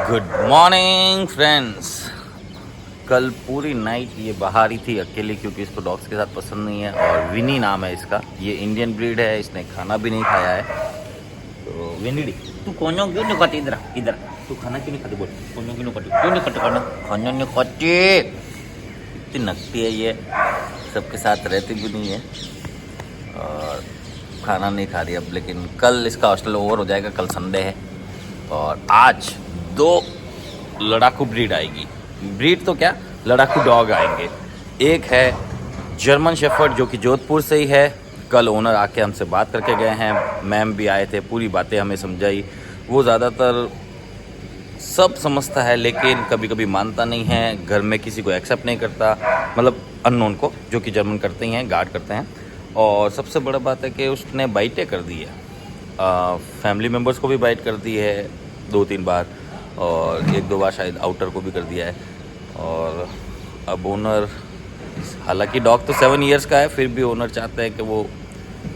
Good morning friends. कल पूरी night ये बाहर ही थी अकेली, क्योंकि इसको डॉग्स के साथ पसंद नहीं है। और विनी नाम है इसका, ये इंडियन ब्रीड है। इसने खाना भी नहीं खाया है। तो विनी तू कोनो क्यों नहीं खाती? इधर इधर तू खाना क्यों नहीं खाती? बोल, कोनो क्यों नहीं खाती? क्यों नहीं खाती खाना? खाना नहीं खाती। इतनी नकती है ये, सबके साथ रहती भी नहीं है और खाना नहीं खा रही अब। लेकिन कल इसका हॉस्टल ओवर हो जाएगा, कल संडे है। और आज 2 लड़ाकू ब्रीड आएगी। ब्रीड तो क्या, लड़ाकू डॉग आएंगे। एक है जर्मन शेफर्ड जो कि जोधपुर से ही है। कल ओनर आके हमसे बात करके गए हैं, मैम भी आए थे, पूरी बातें हमें समझाई। वो ज़्यादातर सब समझता है लेकिन कभी कभी मानता नहीं है, घर में किसी को एक्सेप्ट नहीं करता, मतलब अननोन को, जो कि जर्मन करते ही हैं, गार्ड करते हैं। और सबसे बड़ा बात है कि उसने बाइटें कर दी है, फैमिली मेम्बर्स को भी बाइट कर दी है 2-3 बार, और 1-2 बार शायद आउटर को भी कर दिया है। और अब ओनर, हालांकि डॉग तो 7 इयर्स का है, फिर भी ओनर चाहते हैं कि वो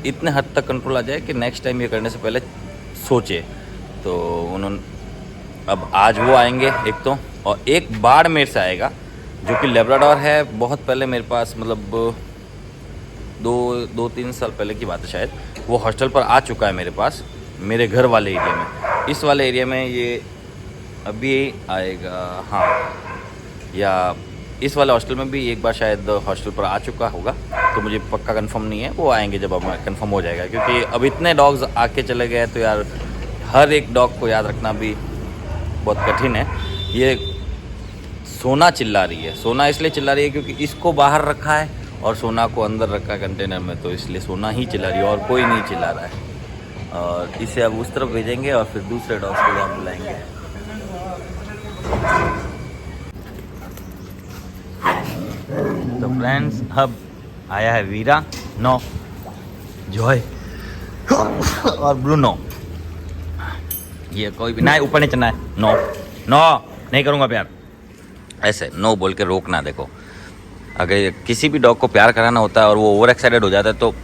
इतने हद तक कंट्रोल आ जाए कि नेक्स्ट टाइम ये करने से पहले सोचे। तो उन्होंने अब आज वो आएंगे एक तो, और एक बाड़मेर से आएगा जो कि लेब्राडोर है। बहुत पहले मेरे पास, मतलब 2-3 साल पहले की बात है शायद, वो हॉस्टल पर आ चुका है मेरे पास, मेरे घर वाले एरिया में। इस वाले एरिया में ये अभी आएगा, हाँ, या इस वाले हॉस्टल में भी एक बार शायद हॉस्टल पर आ चुका होगा। तो मुझे पक्का कंफर्म नहीं है, वो आएंगे जब अब कंफर्म हो जाएगा। क्योंकि अब इतने डॉग्स आके चले गए तो यार हर एक डॉग को याद रखना भी बहुत कठिन है। ये सोना चिल्ला रही है। सोना इसलिए चिल्ला रही है क्योंकि इसको बाहर रखा है और सोना को अंदर रखा है कंटेनर में, तो इसलिए सोना ही चिल्ला रही है और कोई नहीं चिल्ला रहा है। और इसे अब उस तरफ भेजेंगे और फिर दूसरे डॉग्स को यहाँ बुलाएंगे। तो फ्रेंड्स, अब आया है वीरा, नो, जॉय और ब्रूनो। ये कोई भी ना, ऊपर नहीं चढ़ना है, नो नो नहीं करूँगा प्यार, ऐसे नो बोल के रोकना। देखो, अगर किसी भी डॉग को प्यार कराना होता है और वो ओवर एक्साइटेड हो जाता है तो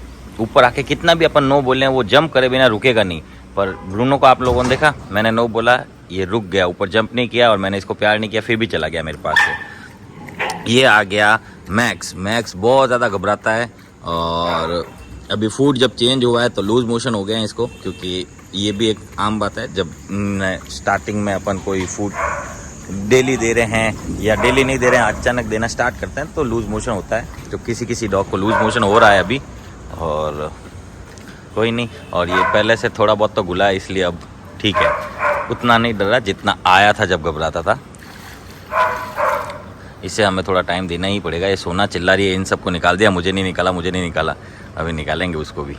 ऊपर आके कितना भी अपन नो बोले, वो जंप करे बिना रुकेगा नहीं। पर ब्रूनो को आप लोगों ने देखा, मैंने नो बोला, ये रुक गया, ऊपर जंप नहीं किया, और मैंने इसको प्यार नहीं किया, फिर भी चला गया मेरे पास से। ये आ गया मैक्स। मैक्स बहुत ज़्यादा घबराता है, और अभी फूड जब चेंज हुआ है तो लूज मोशन हो गए हैं इसको। क्योंकि ये भी एक आम बात है, जब स्टार्टिंग में अपन कोई फूड डेली दे रहे हैं या डेली नहीं दे रहे हैं, अचानक देना स्टार्ट करते हैं तो लूज मोशन होता है। तो किसी डॉग को लूज मोशन हो रहा है अभी, और कोई नहीं। और ये पहले से थोड़ा बहुत तो घुला है, इसलिए अब ठीक है, उतना नहीं डरा जितना आया था जब घबराता था। इसे हमें थोड़ा टाइम देना ही पड़ेगा। ये सोना चिल्ला रही है, इन सबको निकाल दिया, मुझे नहीं निकाला, मुझे नहीं निकाला, अभी निकालेंगे उसको भी।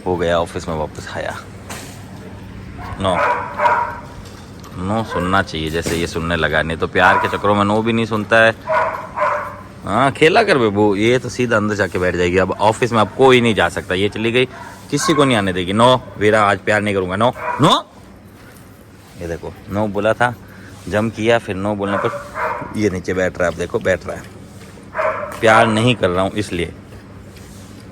हो गया, ऑफिस में वापस आया। नो नो सुनना चाहिए, जैसे ये सुनने लगा, नहीं तो प्यार के चक्करों में नो भी नहीं सुनता है। हाँ, खेला कर बेबू, ये तो सीधा अंदर जाके बैठ जाएगी। अब ऑफिस में अब कोई नहीं जा सकता, ये चली गई, किसी को नहीं आने देगी। नो वीरा, आज प्यार नहीं करूँगा, नो नो। ये देखो, नो बोला था, जंप किया, फिर नो बोलने पर ये नीचे बैठ रहा है। अब देखो, बैठ रहा है, प्यार नहीं कर रहा हूँ इसलिए,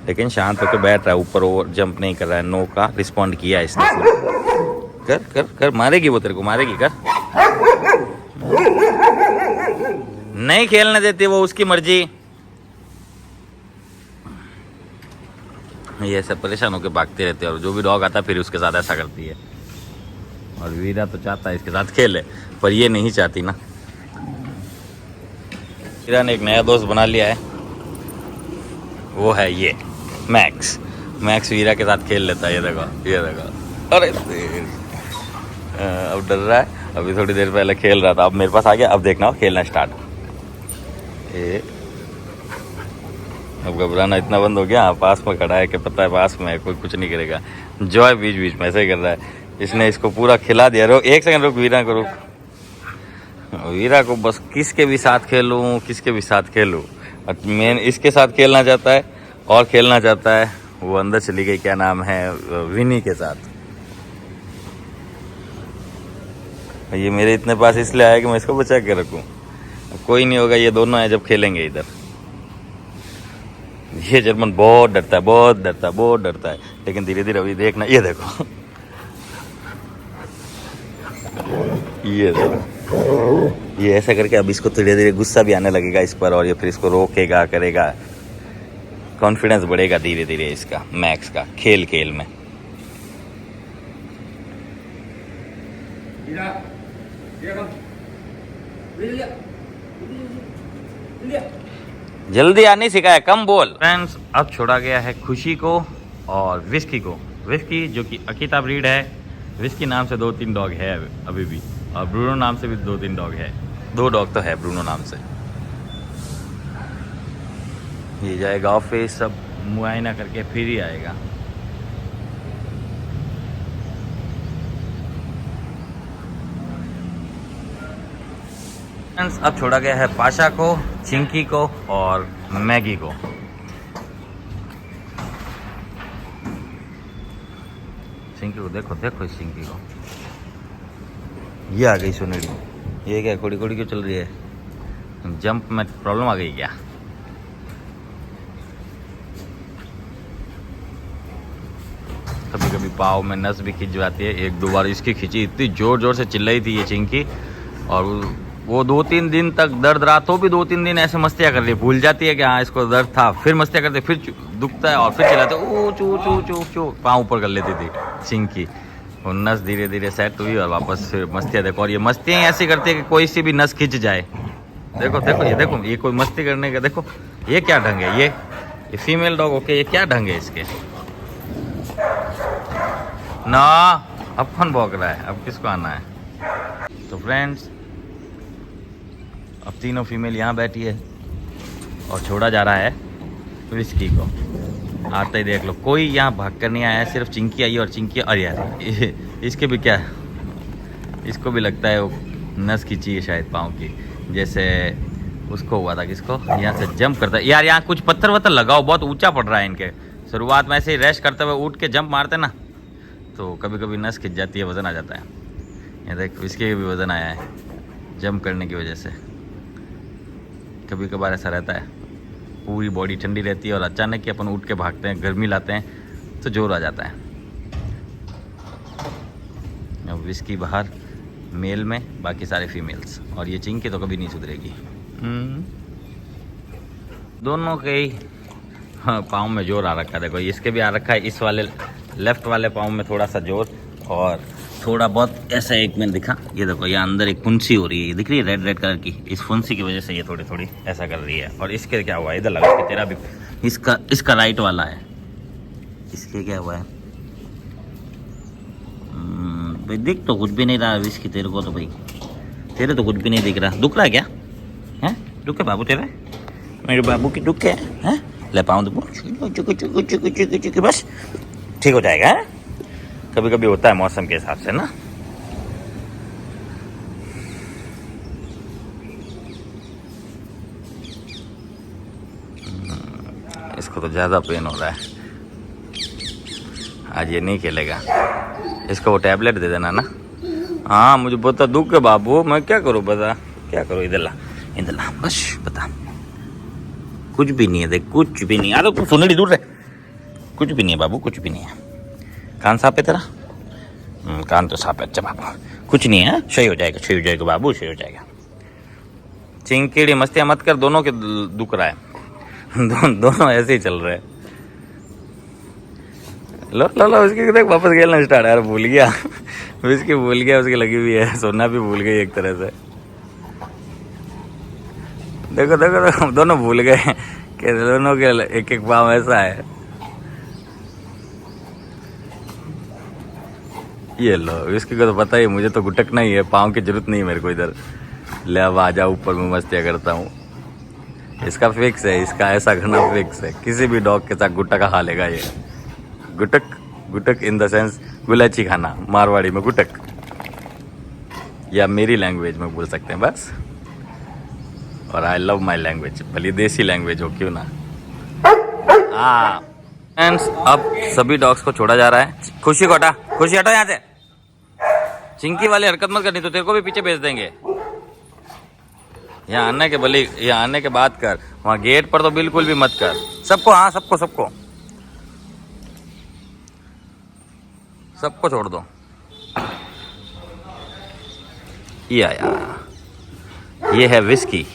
लेकिन शांत होकर बैठ रहा है, ऊपर ओवर जंप नहीं कर रहा है। नो का रिस्पॉन्ड किया इसने। कर कर कर, मारेगी वो तेरे को, मारेगी, कर। नहीं खेलने देती वो, उसकी मर्जी। ये सब परेशान होकर भागते रहते हैं, और जो भी डॉग आता है फिर उसके साथ ऐसा करती है। और वीरा तो चाहता है इसके साथ खेले, पर ये नहीं चाहती ना। वीरा ने एक नया दोस्त बना लिया है, वो है ये मैक्स। मैक्स वीरा के साथ खेल लेता है। ये देखो, ये देखो, अरे अब डर रहा है। अभी थोड़ी देर पहले खेल रहा था, अब मेरे पास आ गया, अब देखना खेलना स्टार्ट। अब घबराना इतना बंद हो गया, पास में खड़ा है कि पता है पास में कोई कुछ नहीं करेगा। जॉय बीच बीच में ऐसे ही कर रहा है, इसने इसको पूरा खिला दिया। रुक, 1 सेकंड रुक, वीरा को रुक। वीरा को बस किसके भी साथ खेलूँ, किसके भी साथ खेलूँ। मेन इसके साथ खेलना चाहता है, और खेलना चाहता है, वो अंदर चली गई, क्या नाम है, विनी के साथ। ये मेरे इतने पास इसलिए आया कि मैं इसको बचा के रखूं। कोई नहीं होगा, ये दोनों हैं जब खेलेंगे इधर। ये जर्मन बहुत डरता है, बहुत डरता है, बहुत डरता है, लेकिन धीरे धीरे अभी देखना। ये देखो, ये देखो, ये ऐसा करके अब इसको धीरे धीरे गुस्सा भी आने लगेगा इस पर, और ये फिर इसको रोकेगा, करेगा, कॉन्फिडेंस बढ़ेगा धीरे धीरे इसका, मैक्स का, खेल खेल में। जल्दी आने सिखाया, कम बोल। फ्रेंड्स, अब छोड़ा गया है खुशी को और विस्की को। विस्की जो कि अकीता ब्रीड है, विस्की नाम से 2-3 डॉग है अभी भी, और ब्रूनो नाम से भी 2-3 डॉग है। 2 डॉग तो है ब्रूनो नाम से। ये जाएगा ऑफिस, सब मुआयना करके फिर ही आएगा। फ्रेंड्स, अब छोड़ा गया है पाशा को, चिंकी को और मैगी को। चिंकी को देखो, देखो इस चिंकी को, ये आ गई सुनेड़ी। ये क्या कोड़ी कोड़ी क्यों चल रही है? जंप में प्रॉब्लम आ गई क्या? कभी कभी पाँव में नस भी खिंच जाती है। 1-2 बार इसकी खिंची, इतनी जोर जोर से चिल्लाई थी ये चिंकी, और वो 2-3 दिन तक दर्द रहा, तो भी 2-3 दिन ऐसे मस्तियाँ कर रही, भूल जाती है कि हाँ इसको दर्द था, फिर मस्तियाँ करते, फिर दुखता है और फिर चिल्लाते, ओ चू चू चू चू, पाँव ऊपर कर लेती थी चिंकी। और नस धीरे धीरे सेट हुई और वापस फिर मस्तियाँ। देखो, और ये मस्तियाँ ऐसी करती है कि कोई सी भी नस खिंच जाए। देखो देखो, ये देखो, ये कोई मस्ती करने का, देखो ये क्या ढंग है, ये फीमेल डॉग ओके, ये क्या ढंग है इसके ना। अब कौन भौंक रहा है, अब किसको आना है? तो फ्रेंड्स, अब तीनों फीमेल यहाँ बैठी है और छोड़ा जा रहा है विस्की को। आते ही देख लो, कोई यहाँ भाग कर नहीं आया है, सिर्फ चिंकी आई। और चिंकी, अरे यार इसके भी क्या, इसको भी लगता है वो नस खींची है शायद पाँव की, जैसे उसको हुआ था। किसको? यहाँ से जंप करता है यार, यहाँ कुछ पत्थर वत्थर लगाओ, बहुत ऊंचा पड़ रहा है इनके। शुरुआत में ऐसे ही रेस्ट करते हुए उठ के जंप मारते ना, तो कभी कभी नस खिंच जाती है, वज़न आ जाता है। ये देख, इसके भी वज़न आया है जंप करने की वजह से। कभी कभार ऐसा रहता है, पूरी बॉडी ठंडी रहती है और अचानक ही अपन उठ के भागते हैं, गर्मी लाते हैं, तो जोर आ जाता है। अब विस्की बाहर मेल में, बाकी सारे फीमेल्स, और ये चिंकी तो कभी नहीं सुधरेगी। दोनों के ही पाँव में जोर आ रखा है। देखो, इसके भी आ रखा है, इस वाले लेफ्ट वाले पाँव में थोड़ा सा जोर, और थोड़ा बहुत ऐसा एक में दिखा। ये देखो, ये अंदर एक फुंसी हो रही है, दिख रही है रेड रेड कलर की। इस फुंसी की वजह से ये थोड़ी थोड़ी ऐसा कर रही है। और इसके क्या हुआ, इधर लगा के तेरा भी, इसका राइट वाला है, इसके क्या हुआ है भाई? दिख तो कुछ भी नहीं रहा इसकी तेरे को, तो भाई तेरे तो कुछ भी नहीं दिख रहा। दुख रहा है क्या? है दुख है बाबू तेरे? मेरे बाबू की दुख है? ले पाऊँ तो बस ठीक हो जाएगा। है कभी कभी होता है मौसम के हिसाब से ना। इसको तो ज़्यादा पेन हो रहा है, आज ये नहीं खेलेगा। इसको वो टैबलेट दे देना ना। हाँ मुझे बता, दुख है बाबू, मैं क्या करूँ, बता क्या करूँ? इधर ला बस बता। कुछ भी नहीं है, देख कुछ भी नहीं। अरे सुनड़ी दूर रहे, कुछ भी नहीं है बाबू, कुछ भी नहीं है। कान साफ है तेरा? कान तो साफ है। अच्छा बाबू, कुछ नहीं है, सही हो जाएगा बाबू, सही हो जाएगा। चिंकीड़ी मस्तियाँ मत कर, दोनों के दुख रहा है। दोनों ऐसे ही चल रहे हैं। लो उसकी देख वापस खेलना स्टार्ट। यार भूल गया उसकी, भूल गया, उसकी लगी हुई है, सोना भी भूल गई एक तरह से। देखो दोनों भूल गए कि दोनों के एक एक पाँव ऐसा है। ये लो, इसकी को तो पता ही, मुझे तो गुटकना ही है, पाँव की जरूरत नहीं है मेरे को इधर। ले अब आ जाओ ऊपर, मैं मस्तियाँ करता हूँ। इसका फिक्स है, इसका ऐसा करना फिक्स है। किसी भी डॉग के साथ गुटका खा लेगा ये। गुटक इन द सेंस गुलाची खाना, मारवाड़ी में गुटक, या मेरी लैंग्वेज में बोल सकते हैं बस। और आई लव माई लैंग्वेज, भले देसी लैंग्वेज हो क्यों ना। हाँ फ्रेंड्स, अब सभी डॉग्स को छोड़ा जा रहा है। खुशी को हटा, खुशी हटो यहाँ से। चिंकी वाली हरकत मत करनी तो तेरे को भी पीछे भेज देंगे। यहाँ आने के भले, यहाँ आने के बाद कर, वहाँ गेट पर तो बिल्कुल भी मत कर। सबको, हाँ सबको छोड़ दो। ये आया, ये है विस्की।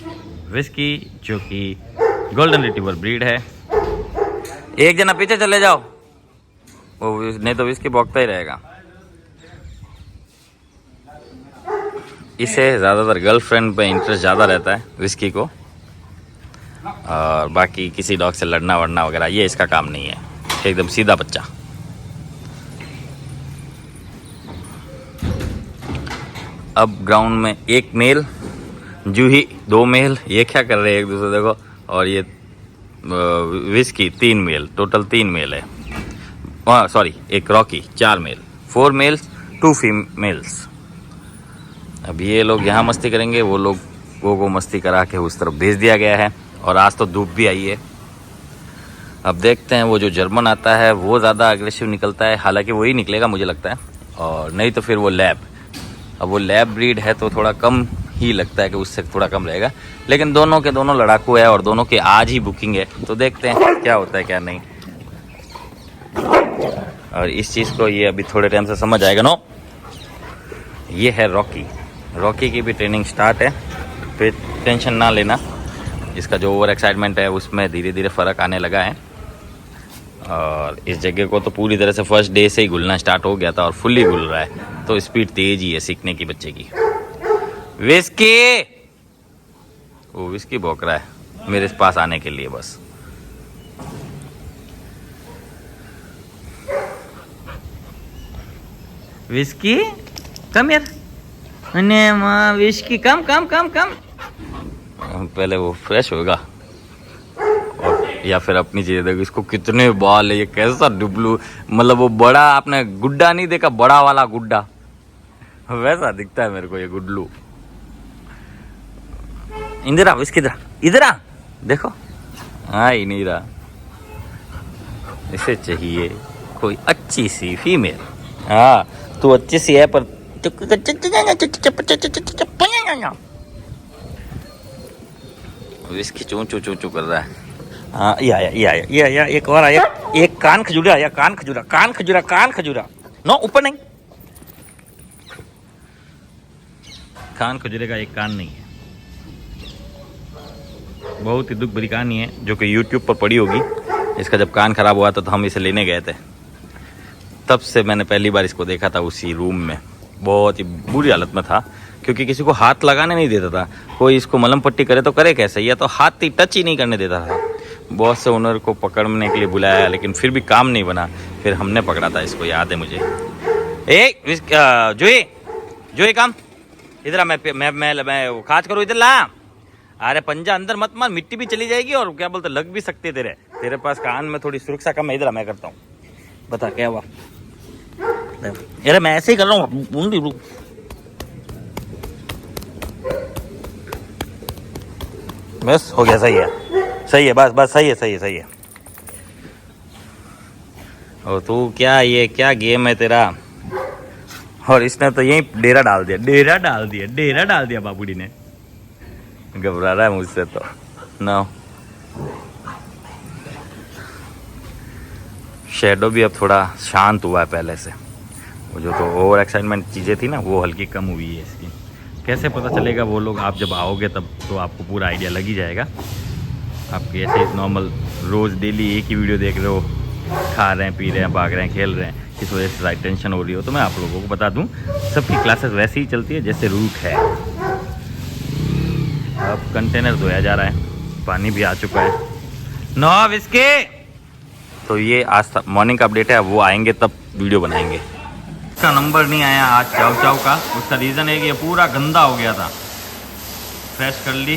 विस्की जो कि गोल्डन रिट्रीवर ब्रीड है। एक जना पीछे चले जाओ, वो नहीं तो विस्की भौंकता ही रहेगा। इसे ज़्यादातर गर्लफ्रेंड पे इंटरेस्ट ज़्यादा रहता है विस्की को, और बाकी किसी डॉग से लड़ना वड़ना वगैरह ये इसका काम नहीं है। एकदम सीधा बच्चा। अब ग्राउंड में एक मेल, जूही 2 मेल, ये क्या कर रहे हैं एक दूसरे देखो, और ये विस्की 3 मेल, टोटल 3 मेल है। सॉरी, एक रॉकी 4 मेल, 4 मेल्स 2 फीमेल्स। अब ये लोग यहाँ मस्ती करेंगे, वो लोग को मस्ती करा के उस तरफ भेज दिया गया है। और आज तो धूप भी आई है। अब देखते हैं, वो जो जर्मन आता है वो ज़्यादा अग्रेसिव निकलता है, हालांकि वही निकलेगा मुझे लगता है, और नहीं तो फिर वो लैब। अब वो लैब ब्रीड है तो थोड़ा कम ही लगता है कि उससे थोड़ा कम रहेगा, लेकिन दोनों के दोनों लड़ाकू है और दोनों की आज ही बुकिंग है, तो देखते हैं क्या होता है क्या नहीं। और इस चीज़ को ये अभी थोड़े टाइम से समझ आएगा। नो, ये है रॉकी। रॉकी की भी ट्रेनिंग स्टार्ट है, फिर टेंशन ना लेना, इसका जो ओवर एक्साइटमेंट है उसमें धीरे धीरे फ़र्क आने लगा है। और इस जगह को तो पूरी तरह से फर्स्ट डे से ही घुलना स्टार्ट हो गया था और फुल्ली घुल रहा है, तो स्पीड तेज ही है सीखने की बच्चे की। विस्की, वो विस्की भौंक रहा है मेरे पास आने के लिए बस। विस्की कम यार, अने माँ विस्की कम कम कम कम। पहले वो फ्रेश होगा और या फिर अपनी चीज़ें देखो। इसको कितने बाल है, ये कैसा डुबलू, मतलब वो बड़ा, आपने गुड्डा नहीं देखा, बड़ा वाला गुड्डा, वैसा दिखता है मेरे को ये गुड्डलू। इधर आ विस्की, इधर आ, देखो आ ही नहीं रहा। इसे चाहिए कोई अच्छी सी फीमेल। हाँ तू अच्छी सी है पर विस्की चूं चूं चूं चूं कर रहा है। हाँ ये आया, एक और आया, एक कान खजूरा आया, कान खजूरा। नो ऊपर नहीं, कान खजूरे का एक कान नहीं है। बहुत ही दुख भरी कहानी है जो कि YouTube पर पड़ी होगी। इसका जब कान खराब हुआ था तो हम इसे लेने गए थे, तब से मैंने पहली बार इसको देखा था उसी रूम में। बहुत ही बुरी हालत में था क्योंकि किसी को हाथ लगाने नहीं देता था। कोई इसको मलम पट्टी करे तो करे कैसे, या तो हाथ ही टच ही नहीं करने देता था। बहुत से ओनर को पकड़ने के लिए बुलाया लेकिन फिर भी काम नहीं बना, फिर हमने पकड़ा था इसको, याद है मुझे। जोई काम इधर आ, मैं खाच करूँ, इधर ला। अरे पंजा अंदर मत मार, मिट्टी भी चली जाएगी और क्या बोलते लग भी सकते है तेरे पास कान में थोड़ी सुरक्षा कम है। इधर मैं करता हूँ, बता क्या हुआ। अरे मैं ऐसे ही कर रहा हूँ, बस हो गया, सही है, बस सही है। और तू क्या, ये क्या गेम है तेरा। और इसने तो यही डेरा डाल दिया बाबूडी ने। घबरा रहा है मुझसे तो ना। शेडो भी अब थोड़ा शांत हुआ है पहले से। वो जो तो ओवर एक्साइटमेंट चीज़ें थी ना, वो हल्की कम हुई है इसकी। कैसे पता चलेगा, वो लोग आप जब आओगे तब तो आपको पूरा आइडिया लग ही जाएगा। आप ऐसे नॉर्मल रोज़ डेली एक ही वीडियो देख रहे हो, खा रहे हैं, पी रहे हैं, भाग रहे हैं, खेल रहे हैं, इस वजह से टेंशन हो रही हो, तो मैं आप लोगों को बता दूं सबकी क्लासेस वैसे ही चलती है जैसे रूट है। अब कंटेनर धोया जा रहा है, पानी भी आ चुका है। नो विस्की, तो ये आज मॉर्निंग का अपडेट है, वो आएंगे तब वीडियो बनाएंगे। इसका नंबर नहीं आया आज चाव का, उसका रीज़न है कि ये पूरा गंदा हो गया था। फ्रेश कर ली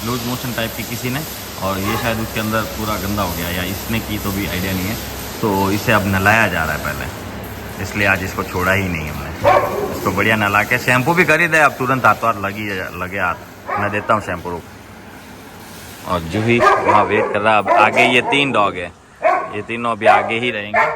लूज मोशन टाइप की किसी ने, और ये शायद उसके अंदर पूरा गंदा हो गया, या इसने की तो भी आइडिया नहीं है। तो इसे अब नहलाया जा रहा है पहले, इसलिए आज इसको छोड़ा ही नहीं हमने। इसको बढ़िया नहला के शैम्पू भी कर ही दे, अब तुरंत हाथों लगे हाथ। मैं देता हूँ शैम्पू रुक। और जूही वहाँ वेट कर रहा है। अब आगे ये 3 डॉग है, ये तीनों अभी आगे ही रहेंगे।